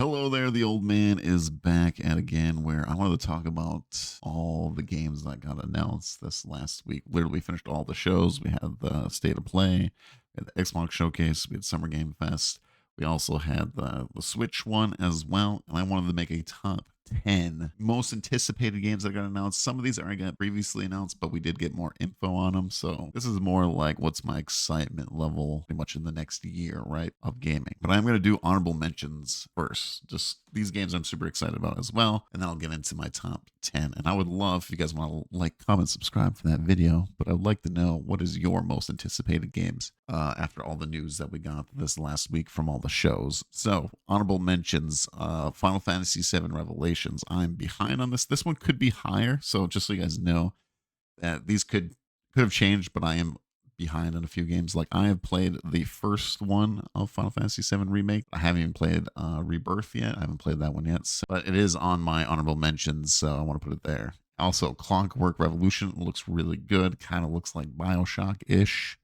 Hello there, the old man is back at again where I wanted to talk about all the games that got announced this last week. Literally finished all the shows. We had the State of Play, we had the Xbox Showcase, we had Summer Game Fest. We also had the Switch one as well. And I wanted to make a top 10 most anticipated games that got announced. Some of these already got previously announced, but we did get more info on them. So this is more like what's my excitement level pretty much in the next year, right, of gaming. But I'm going to do honorable mentions first. Just these games I'm super excited about as well. And then I'll get into my top 10. And I would love if you guys want to like, comment, subscribe for that video. But I'd like to know what is your most anticipated games after all the news that we got this last week from all the shows. So honorable mentions, Final Fantasy VII Revelations. I'm behind on this. This one could be higher. So just so you guys know that these could have changed, but I am behind on a few games. Like I have played the first one of Final Fantasy VII Remake. I haven't even played Rebirth yet. I haven't played that one yet, but it is on my honorable mentions, so I want to put it there. Also, Clockwork Revolution looks really good. Kind of looks like Bioshock-ish,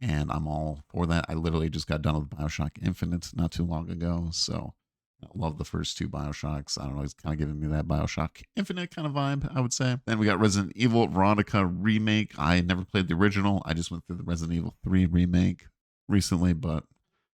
and I'm all for that. I literally just got done with Bioshock Infinite not too long ago, so I love the first two Bioshocks. I don't know, it's kind of giving me that Bioshock Infinite kind of vibe, I would say. Then we got Resident Evil Veronica Remake. I never played the original. I just went through the Resident Evil 3 remake recently, but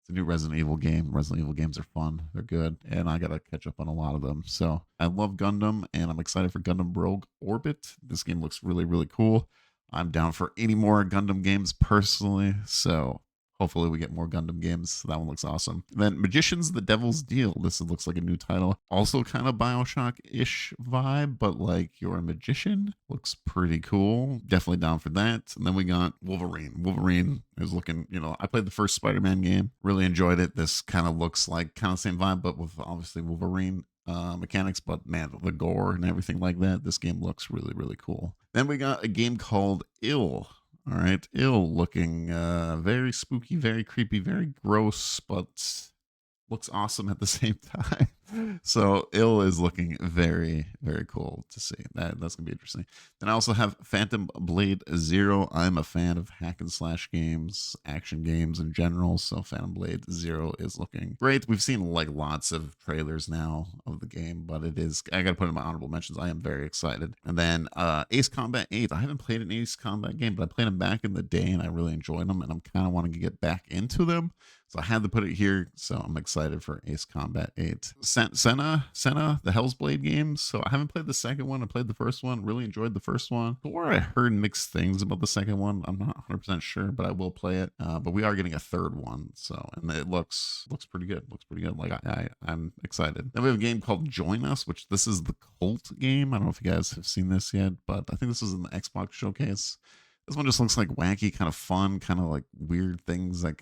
it's a new Resident Evil game. Resident Evil games are fun. They're good, and I got to catch up on a lot of them. So I love Gundam, and I'm excited for Gundam Rogue Orbit. This game looks really, really cool. I'm down for any more Gundam games personally, so hopefully we get more Gundam games. That one looks awesome. Then Magicians The Devil's Deal. This looks like a new title. Also kind of Bioshock-ish vibe, but like you're a magician. Looks pretty cool. Definitely down for that. And then we got Wolverine. Wolverine is looking, I played the first Spider-Man game. Really enjoyed it. This kind of looks like kind of same vibe, but with obviously Wolverine mechanics, but man, the gore and everything like that. This game looks really, really cool. Then we got a game called Ill. All right, Ill looking very spooky, very creepy, very gross, but looks awesome at the same time. So Ill is looking very, very cool to see. That's gonna be interesting. Then I also have Phantom Blade Zero. I'm a fan of hack and slash games, action games in general. So Phantom Blade Zero is looking great. We've seen like lots of trailers now of the game, but it is, I gotta put in my honorable mentions. I am very excited. And then Ace Combat 8. I haven't played an Ace Combat game, but I played them back in the day and I really enjoyed them, and I'm kind of wanting to get back into them. So I had to put it here. So I'm excited for Ace Combat 8. Senna, the Hell's Blade games. So I haven't played the second one. I played the first one. Really enjoyed the first one. Or I heard mixed things about the second one. I'm not 100% sure, but I will play it. But we are getting a third one. So, and it looks pretty good. Looks pretty good. Like I'm excited. Then we have a game called Join Us, which this is the cult game. I don't know if you guys have seen this yet, but I think this is in the Xbox Showcase. This one just looks like wacky, kind of fun, kind of like weird things that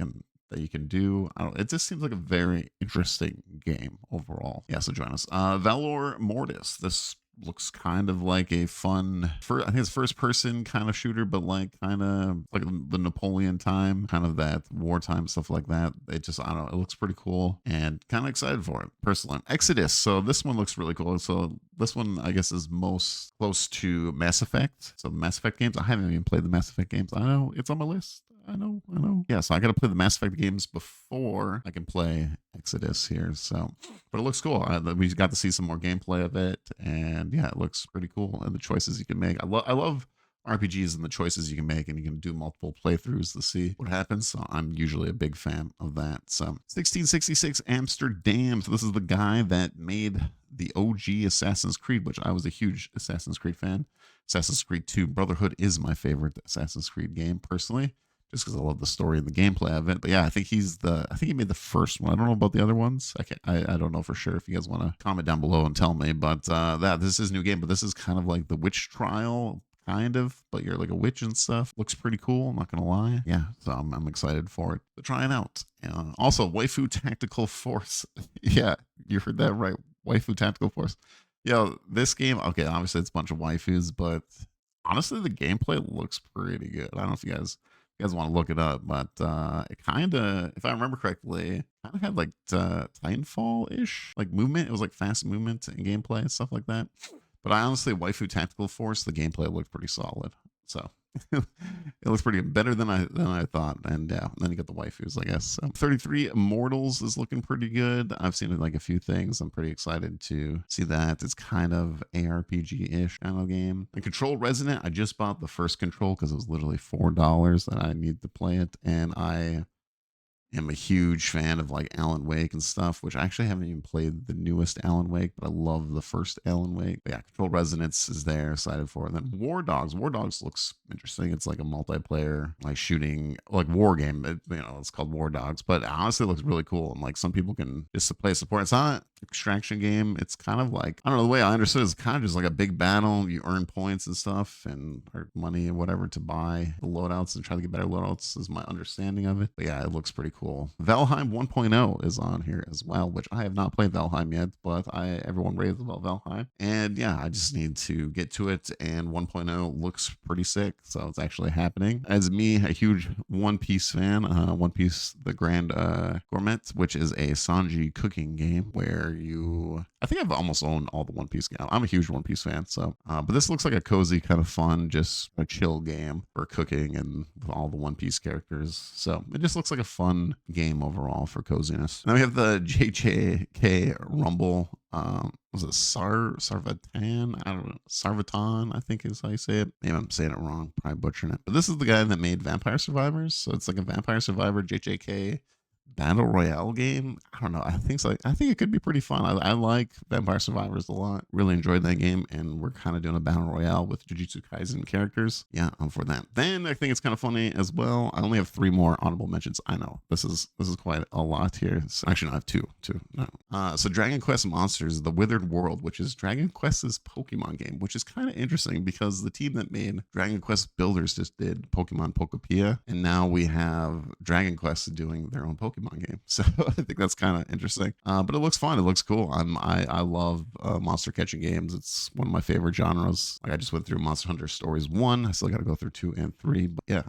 you can do. It just seems like a very interesting game overall. Yeah, so join us. Valor Mortis. This looks kind of like a fun, I think it's first person kind of shooter, but like kind of like the Napoleon time, kind of that wartime stuff like that. It just, I don't know, it looks pretty cool and kind of excited for it personally. Exodus. So this one looks really cool. So this one, I guess, is most close to Mass Effect. So the Mass Effect games, I haven't even played the Mass Effect games. I know it's on my list. I know. Yeah, so I got to play the Mass Effect games before I can play Exodus here. So, but it looks cool. We got to see some more gameplay of it, and yeah, it looks pretty cool. And the choices you can make, I love RPGs and the choices you can make, and you can do multiple playthroughs to see what happens. So I'm usually a big fan of that. So 1666 Amsterdam. So this is the guy that made the OG Assassin's Creed, which I was a huge Assassin's Creed fan. Assassin's Creed 2 Brotherhood is my favorite Assassin's Creed game personally, just because I love the story and the gameplay of it. But yeah, I think he made the first one. I don't know about the other ones. I don't know for sure. If you guys want to comment down below and tell me. But this is a new game, but this is kind of like the witch trial, kind of, but you're like a witch and stuff. Looks pretty cool, I'm not gonna lie. Yeah, so I'm excited for it. But try it out. Also, Waifu Tactical Force. Yeah, you heard that right. Waifu Tactical Force. Yo, this game, okay, obviously it's a bunch of waifus, but honestly the gameplay looks pretty good. I don't know if you guys want to look it up, but it kind of, if I remember correctly, kind of had like Titanfall-ish like movement. It was like fast movement and gameplay and stuff like that. But I honestly, Waifu Tactical Force, the gameplay looked pretty solid. So it looks pretty better than I thought. And yeah, then you got the waifus, I guess. So 33 Immortals is looking pretty good. I've seen like a few things. I'm pretty excited to see that. It's kind of ARPG-ish kind of game. And Control Resonant, I just bought the first Control because it was literally $4 that I need to play it. And I am a huge fan of like Alan Wake and stuff, which I actually haven't even played the newest Alan Wake, but I love the first Alan Wake. But yeah, Control Resonance is there, excited for it. And then War Dogs. War Dogs looks interesting. It's like a multiplayer, like shooting, like war game. It's called War Dogs, but honestly, it looks really cool. And like some people can just play support. It's not an extraction game. It's kind of like, I don't know, the way I understood it, it's kind of just like a big battle. You earn points and stuff and or money and whatever to buy the loadouts and try to get better loadouts is my understanding of it. But yeah, it looks pretty cool. Valheim 1.0 is on here as well, which I have not played Valheim yet, but everyone raves about Valheim. And yeah, I just need to get to it. And 1.0 looks pretty sick, so it's actually happening. As me, a huge One Piece fan, One Piece The Grand Gourmet, which is a Sanji cooking game where I think I've almost owned all the One Piece games. I'm a huge One Piece fan, so but this looks like a cozy kind of fun, just a chill game for cooking and with all the One Piece characters. So it just looks like a fun game overall for coziness. Then we have the JJK Rumble. Was it Sarvatan? I don't know. Sarvatan, I think is how you say it. Maybe I'm saying it wrong, probably butchering it. But this is the guy that made Vampire Survivors. So it's like a Vampire Survivor JJK battle royale game. I don't know. I think so. I think it could be pretty fun. I like Vampire Survivors a lot. Really enjoyed that game, and we're kind of doing a battle royale with Jujutsu Kaisen characters. Yeah, I'm for that. Then I think it's kind of funny as well. I only have 3 more honorable mentions. I know this is quite a lot here. So, actually, no, I have two. No. So Dragon Quest Monsters: The Withered World, which is Dragon Quest's Pokemon game, which is kind of interesting because the team that made Dragon Quest Builders just did Pokemon Pokopia, and now we have Dragon Quest doing their own Pokemon game. So I think that's kind of interesting. But it looks fun. It looks cool. I love monster catching games. It's one of my favorite genres. Like I just went through Monster Hunter Stories 1. I still got to go through 2 and 3. But yeah,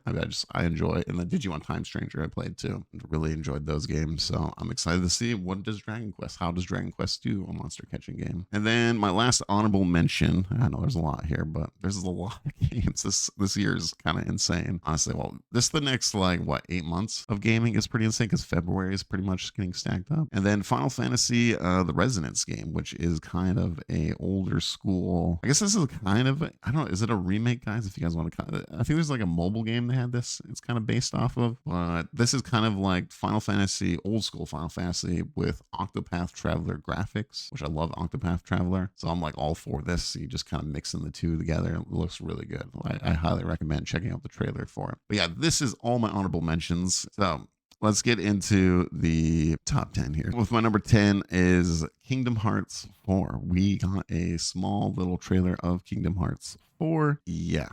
I enjoy it. And the Digimon Time Stranger I played too. Really enjoyed those games. So I'm excited to see how does Dragon Quest do a monster catching game. And then my last honorable mention, I know there's a lot here, but there's a lot of games. This year is kind of insane. Honestly, well, the next 8 months of gaming is pretty insane because February is pretty much getting stacked up. And then Final Fantasy, the Resonance game, which is kind of a older school. I guess this is kind of, I don't know, is it a remake, guys? If you guys want to, I think there's like a mobile game they had this. It's kind of based off of, but this is kind of like Final Fantasy, old school Final Fantasy with Octopath Traveler graphics, which I love Octopath Traveler. So I'm like all for this. So you just kind of mixing the two together. It looks really good. I highly recommend checking out the trailer for it. But yeah, this is all my honorable mentions. So let's get into the top 10 here. With my number 10 is Kingdom Hearts 4. We got a small little trailer of Kingdom Hearts 4. Yeah,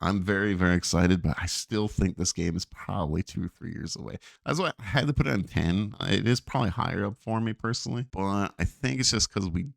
I'm very, very excited, but I still think this game is probably 2-3 years away. That's why I had to put it on 10. It is probably higher up for me personally, but I think it's just because we've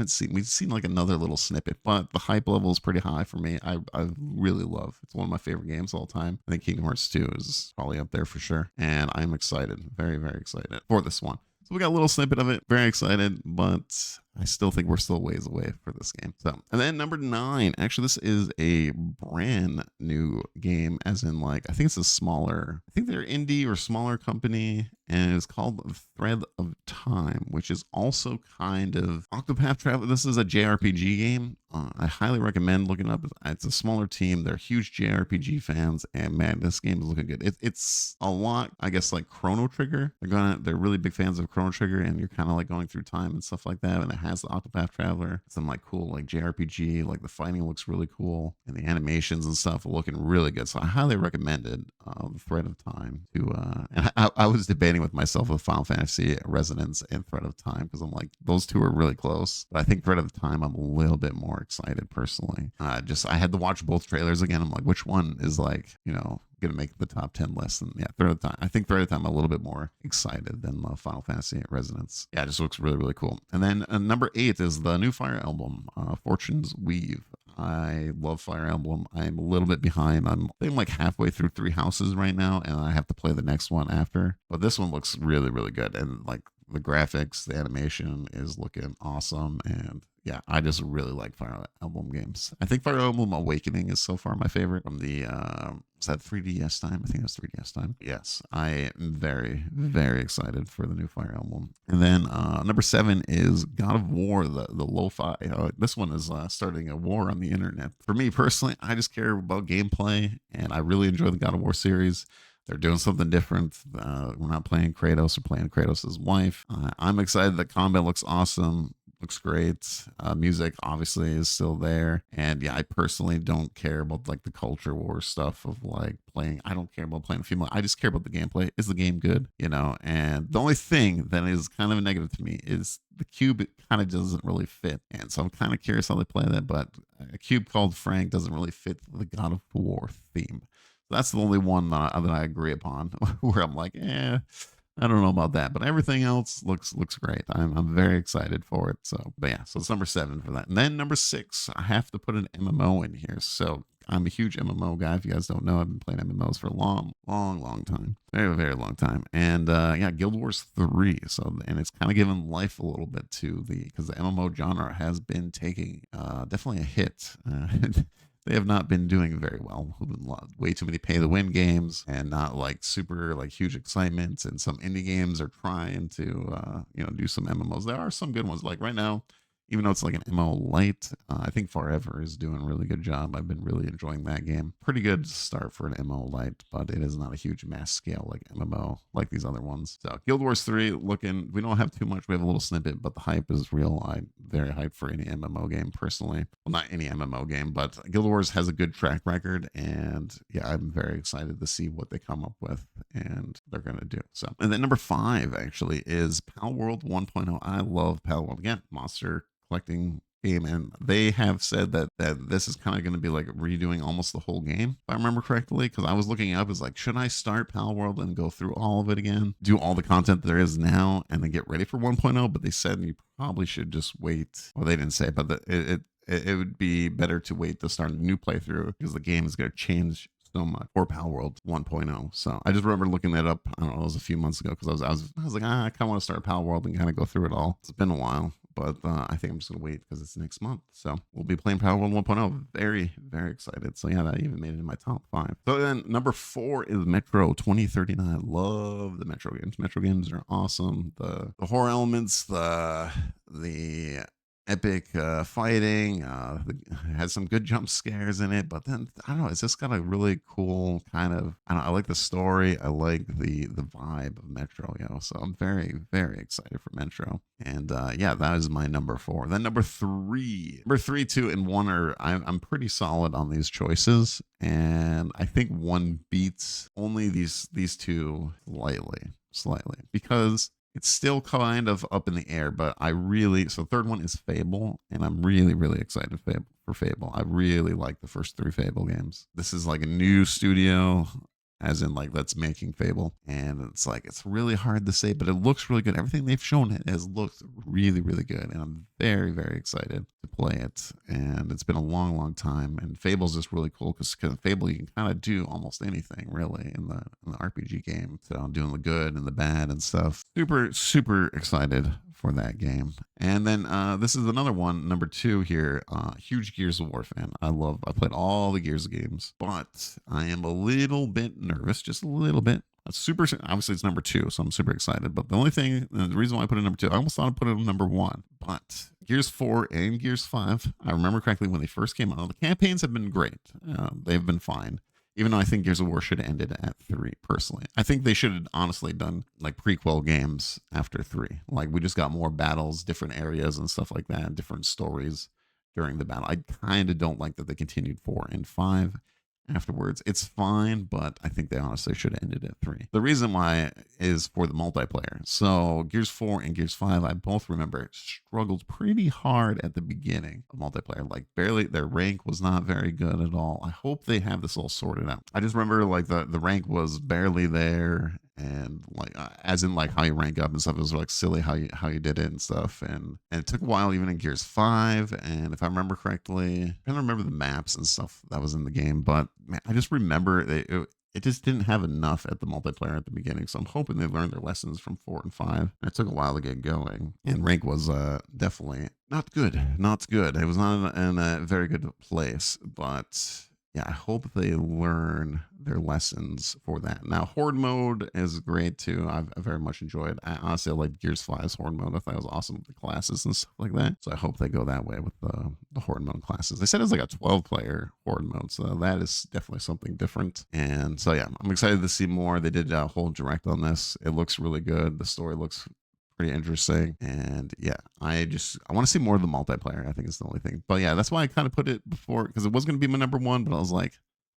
seen like another little snippet, but the hype level is pretty high for me. I really love, it's one of my favorite games of all time. I think Kingdom Hearts 2 is probably up there for sure. And I'm excited, very, very excited for this one. So we got a little snippet of it, very excited, but I still think we're still ways away for this game. So, and then number 9, actually, this is a brand new game, as in I think it's I think they're indie or smaller company, and it's called Thread of Time, which is also kind of Octopath Traveler. This is a JRPG game. I highly recommend looking up. It's a smaller team. They're huge JRPG fans, and man, this game is looking good. It's a lot, I guess, like Chrono Trigger. They're really big fans of Chrono Trigger, and you're kind of like going through time and stuff like that. And it has the Octopath Traveler, some cool JRPG. Like the fighting looks really cool, and the animations and stuff are looking really good. So I highly recommended the Thread of Time to. And I was debating with myself with Final Fantasy Resonance and Thread of Time because I'm like those two are really close. But I think Thread of Time I'm a little bit more excited personally. I had to watch both trailers again. I'm like, which one is gonna make the top 10 list? And yeah, Thread of Time. I think Thread of Time I'm a little bit more excited than Final Fantasy Resonance. Yeah, it just looks really, really cool. And then number 8 is the new Fire Emblem, Fortune's Weave. I love Fire Emblem. I'm a little bit behind. I'm halfway through 3 houses right now, and I have to play the next one after. But this one looks really, really good. And The graphics, the animation is looking awesome, and yeah, I just really like Fire Emblem games. I think Fire Emblem Awakening is so far my favorite from the was that 3DS time? I think it was 3DS time. Yes, I am very, very excited for the new Fire Emblem. And then number 7 is God of War, the lo-fi. This one is starting a war on the internet. For me personally, I just care about gameplay, and I really enjoy the God of War series. They're doing something different. We're not playing Kratos, we're playing Kratos' wife. I'm excited. The combat looks awesome, looks great. Music obviously is still there, and yeah, I personally don't care about like the culture war stuff of like playing. I don't care about playing a female. I just care about the gameplay. Is the game good? You know. And the only thing that is kind of a negative to me is the cube. It kind of doesn't really fit, and so I'm kind of curious how they play that. But a cube called Frank doesn't really fit the God of War theme. That's the only one that I agree upon where I'm like, I don't know about that, but everything else looks great. I'm very excited for it. So, but yeah, so it's number 7 for that. And then number 6, I have to put an MMO in here. So I'm a huge MMO guy. If you guys don't know, I've been playing MMOs for a long time, very, very long time. And yeah, Guild Wars 3. So, and it's kind of given life a little bit to because the MMO genre has been taking definitely a hit. They have not been doing very well. Way too many pay to win games and not like super like huge excitement. And some indie games are trying to do some MMOs. There are some good ones. Like right now, even though it's like an MMO light, I think Forever is doing a really good job. I've been really enjoying that game. Pretty good start for an MMO light, but it is not a huge mass scale like MMO like these other ones. So Guild Wars 3 looking, we don't have too much. We have a little snippet, but the hype is real. I'm very hyped for any MMO game personally. Well, not any MMO game, but Guild Wars has a good track record, and yeah, I'm very excited to see what they come up with and they're gonna do. So, and then number 5 actually is Pal World 1.0. I love Pal World. Again, monster collecting game, and they have said that this is kind of going to be like redoing almost the whole game, if I remember correctly, because I was looking up, it's like, should I start Pal World and go through all of it again, do all the content there is now, and then get ready for 1.0? But they said you probably should just wait. Well, they didn't say, but it would be better to wait to start a new playthrough because the game is going to change so much for Pal World 1.0. So I just remember looking that up. I don't know, it was a few months ago because I was like, I kind of want to start Pal World and kind of go through it all. It's been a while, but I think I'm just gonna wait because it's next month. So we'll be playing Pal World 1.0. Very, very excited. So yeah, that even made it in my top 5. So then number 4 is Metro 2039. I love the Metro games. Metro games are awesome. The horror elements, the epic fighting, has some good jump scares in it, but then I don't know, it's just got a really cool kind of, I don't know, I like the story, I like the vibe of Metro, so I'm very, very excited for Metro. And yeah, that is my number 4. Then number 3, 2 and 1 are, I'm pretty solid on these choices, and I think 1 beats only these 2 slightly, because it's still kind of up in the air, but so third one is Fable, and I'm really, really excited for Fable. I really like the first 3 Fable games. This is like a new studio, as in like that's making Fable, and it's like, it's really hard to say, but it looks really good. Everything they've shown has looked really, really good, and I'm very, very excited to play it. And it's been a long time, and Fable's just really cool because Fable, you can kind of do almost anything really in the RPG game. So I'm doing the good and the bad and stuff. Super, super excited for that game. And then this is another one, number 2 here. Huge Gears of War fan. I played all the Gears games, but I am a little bit nervous, just a little bit. Super, obviously it's number 2, so I'm super excited. But the only thing, the reason why I put it number 2, I almost thought I put it on number 1. But Gears 4 and Gears 5, I remember correctly when they first came out, the campaigns have been great. They've been fine. Even though I think Gears of War should have ended at 3, personally. I think they should have honestly done like prequel games after 3. Like we just got more battles, different areas and stuff like that, different stories during the battle. I kind of don't like that they continued 4 and 5 afterwards. It's fine, but I think they honestly should have ended at 3. The reason why is for the multiplayer. So Gears 4 and Gears 5, I both remember struggled pretty hard at the beginning of multiplayer. Like barely, their rank was not very good at all. I hope they have this all sorted out. I just remember like the rank was barely there, and like as in like how you rank up and stuff. It was like silly how you did it and stuff, and it took a while even in Gears 5. And if I remember correctly, I don't remember the maps and stuff that was in the game, but man, I just remember it just didn't have enough at the multiplayer at the beginning. So I'm hoping they learned their lessons from 4 and 5. And it took a while to get going. And rank was definitely not good. Not good. It was not in a very good place. But yeah, I hope they learn their lessons for that. Now, Horde mode is great too. I very much enjoyed. I honestly like Gears 5's Horde mode. I thought it was awesome with the classes and stuff like that. So I hope they go that way with the Horde mode classes. They said it was like a 12-player Horde mode, so that is definitely something different. And so yeah, I'm excited to see more. They did a whole direct on this. It looks really good. The story looks pretty interesting. And yeah, I want to see more of the multiplayer. I think it's the only thing. But yeah, that's why I kind of put it before, because it was going to be my number one, but I was like,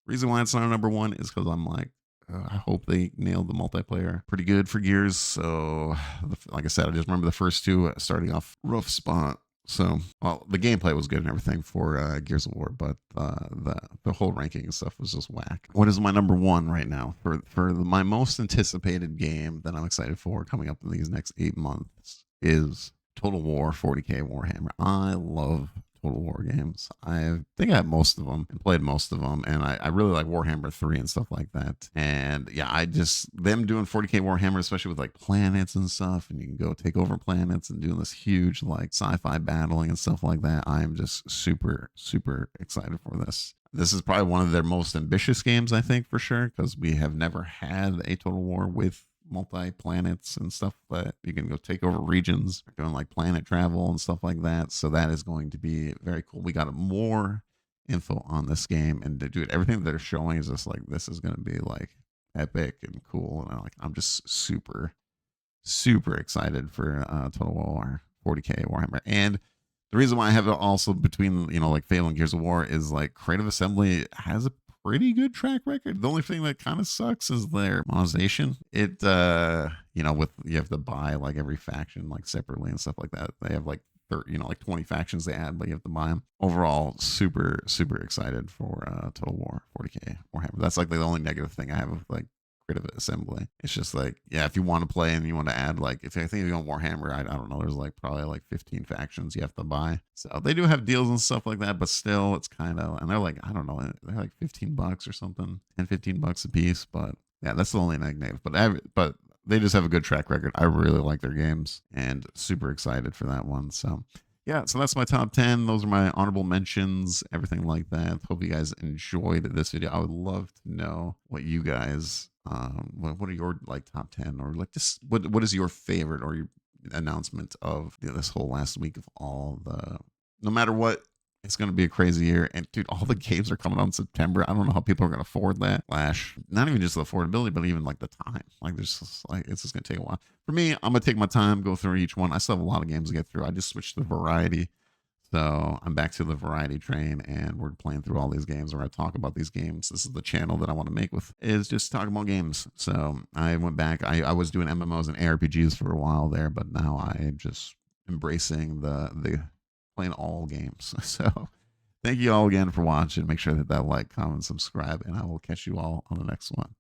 reason why it's not number one is because I'm like, I hope they nailed the multiplayer pretty good for Gears. So like I said, I just remember the first two starting off rough spot. So, well, the gameplay was good and everything for Gears of War, but the whole ranking and stuff was just whack. What is my number one right now for my most anticipated game that I'm excited for coming up in these next 8 months is Total War 40K Warhammer. I love Total War games. I think I have most of them and played most of them, and I really like Warhammer 3 and stuff like that. And yeah, them doing 40K Warhammer, especially with like planets and stuff, and you can go take over planets and doing this huge like sci-fi battling and stuff like that. I am just super, super excited for this. This is probably one of their most ambitious games, I think, for sure, because we have never had a Total War with multi-planets and stuff that you can go take over regions, doing like planet travel and stuff like that. So that is going to be very cool. We got more info on this game, and dude, everything that they're showing is just like, this is going to be like epic and cool. And I'm just super, super excited for Total War 40K Warhammer. And the reason why I have it also between, like Fable and Gears of War is like Creative Assembly has a pretty good track record. The only thing that kind of sucks is their monetization. It, with you have to buy like every faction like separately and stuff like that. They have like 30, like 20 factions they add, but you have to buy them. Overall, super, super excited for Total War 40K Warhammer. That's like the only negative thing I have with like Creative Assembly. It's just like, yeah, if you want to play and you want to add, like, if I think you want Warhammer, I don't know, there's like probably like 15 factions you have to buy. So they do have deals and stuff like that, but still, it's kind of, and they're like, I don't know, they're like $15 or something, 10-15 a piece. But yeah, that's the only negative. But they just have a good track record. I really like their games and super excited for that one. So yeah, so that's my top 10. Those are my honorable mentions, everything like that. Hope you guys enjoyed this video. I would love to know what you guys, what are your like top 10, or like just what is your favorite or your announcement of this whole last week of all the, no matter what, it's going to be a crazy year. And dude, all the games are coming out in September. I don't know how people are going to afford that. Not even just the affordability, but even like the time. Like there's just like, it's just going to take a while. For me, I'm going to take my time, go through each one. I still have a lot of games to get through. I just switched to variety. So I'm back to the variety train, and we're playing through all these games where I talk about these games. This is the channel that I want to make with, is just talking about games. So I went back. I was doing MMOs and ARPGs for a while there, but now I'm just embracing the playing all games. So thank you all again for watching. Make sure that like, comment, subscribe, and I will catch you all on the next one.